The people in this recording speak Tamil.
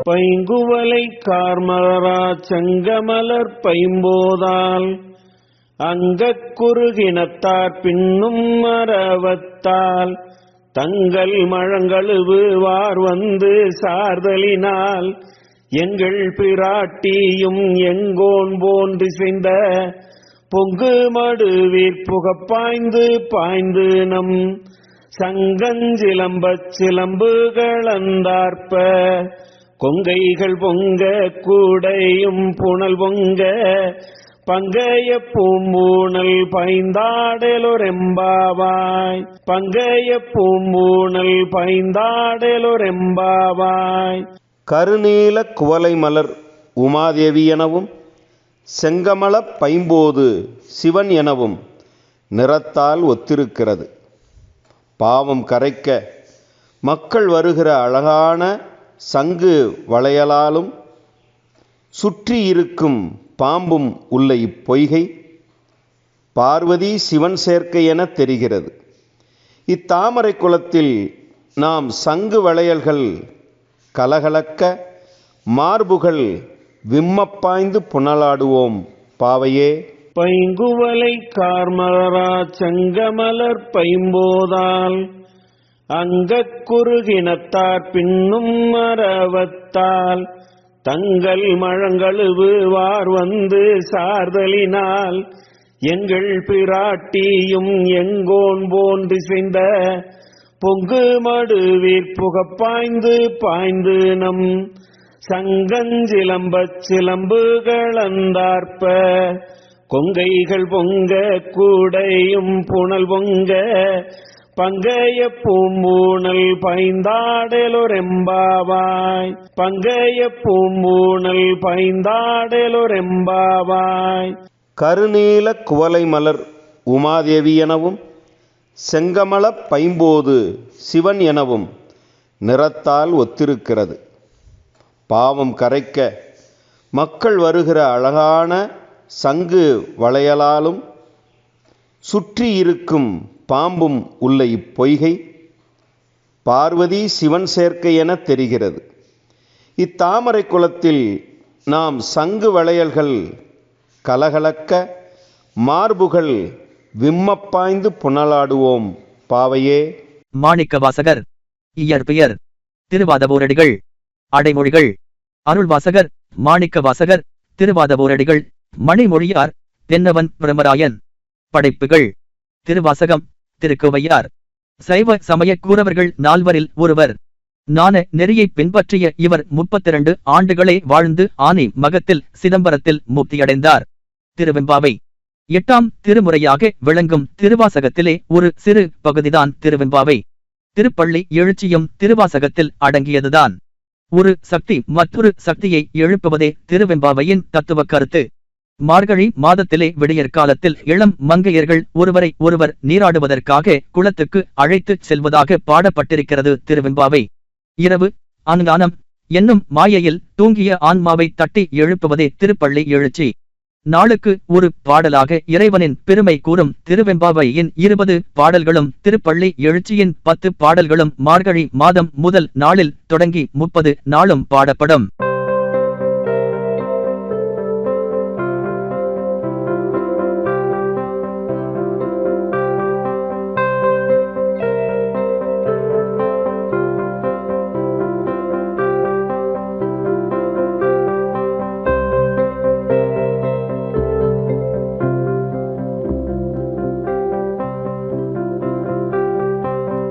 பைங்குவலை கார்மலரா செங்கமலர் பைம்போதால் அங்கக் குறுகினத்தார் பின்னும் மரவத்தால் தங்கள் மழங்கழுவு வார் வந்து சார்தலினால் எங்கள் பிராட்டியும் எங்கோன் போன்று செய்த பொங்கு மடுவீர் புகப்பாய்ந்து பாய்ந்து நம் சங்கஞ்சிலம்பச் சிலம்புகளந்தார்ப்ப கொங்கைகள் பொங்க கூடையும் புனல் பொங்க பங்கைய பூம்பூணல் பைந்தாடலொரெம்பாவாய் பங்கைய பூம்பூணல் பைந்தாடலொரெம்பாவாய். கருநீல குவலை மலர் உமாதேவி எனவும் செங்கமலப் பைம்போது சிவன் எனவும் நிறத்தால் ஒத்திருக்கிறது. பாவம் கரைக்க மக்கள் வருகிற அழகான சங்கு வளையலாலும் சுற்றி இருக்கும் பாம்பும் உள்ள இப்பொய்கை பார்வதி சிவன் சேர்க்கை என தெரிகிறது. இத்தாமரை குளத்தில் நாம் சங்கு வளையல்கள் கலகலக்க மார்புகள் விம்மப்பாய்ந்து புனலாடுவோம் பாவையே. பைங்குவலை கார்மலரா செங்கமலர் பைம்போதால் அங்கக் குறுகினத்தார் பின்னும் மரவத்தால் தங்கள் மழங்கழுவு வார் வந்து சார்தலினால் எங்கள் பிராட்டியும் எங்கோன் போன்று செய்த பொங்கு மடுவீர் புகப்பாய்ந்து பாய்ந்து நம் சங்கஞ்சிலம்பச் சிலம்புகளந்தார்ப்ப கொங்கைகள் பொங்க கூடையும் புனல் பொங்க பங்கைய பூம்பூணல் பைந்தாடலொரெம்பாவாய் பங்கைய பூம்பூணல் பைந்தாடலொரெம்பாவாய். கருநீல குவலை மலர் உமாதேவி எனவும் செங்கமலப் பைம்போது சிவன் எனவும் நிறத்தால் ஒத்திருக்கிறது. பாவம் கரைக்க மக்கள் வருகிற அழகான சங்கு வளையலாலும் சுற்றி இருக்கும் பாம்பும் உள்ள இப்பொய்கை பார்வதி சிவன் சேர்க்கை என தெரிகிறது. இத்தாமரை குளத்தில் நாம் சங்கு வளையல்கள் கலகலக்க மார்புகள் விம்மப்பாய்ந்து புனலாடுவோம் பாவையே. மாணிக்கவாசகர் இயற்பெயர் திருவாதவூரடிகள். அடைமொழிகள்: அருள்வாசகர், மாணிக்கவாசகர், திருவாதவூரடிகள், மணிமொழியார், தென்னவன் பிரமராயன். படைப்புகள்: திருவாசகம், திருக்கோவையார். சைவ சமய கூறவர்கள் நால்வரில் ஒருவர். ஞான நெறியை பின்பற்றிய இவர் 32 ஆண்டுகளே வாழ்ந்து ஆனி மகத்தில் சிதம்பரத்தில் முக்தியடைந்தார். திருவெம்பாவை 8ஆம் திருமுறையாக விளங்கும் திருவாசகத்திலே ஒரு சிறு பகுதிதான் திருவெம்பாவை. திருப்பள்ளி எழுச்சியும் திருவாசகத்தில் அடங்கியதுதான். ஒரு சக்தி மற்றொரு சக்தியை எழுப்புவதே திருவெம்பாவையின் தத்துவ கருத்து. மார்கழி மாதத்திலே விடியற்காலத்தில் இளம் மங்கையர்கள் ஒருவரை ஒருவர் நீராடுவதற்காக குளத்துக்கு அழைத்துச் செல்வதாக பாடப்பட்டிருக்கிறது திருவெம்பாவை. இரவு அஞ்ஞானம் என்னும் மாயையில் தூங்கிய ஆன்மாவை தட்டி எழுப்புவதே திருப்பள்ளி எழுச்சி. நாளுக்கு ஒரு பாடலாக இறைவனின் பெருமை கூறும் திருவெம்பாவையின் 20 பாடல்களும் திருப்பள்ளி எழுச்சியின் 10 பாடல்களும் மார்கழி மாதம் முதல் நாளில் தொடங்கி 30 நாளும் பாடப்படும்.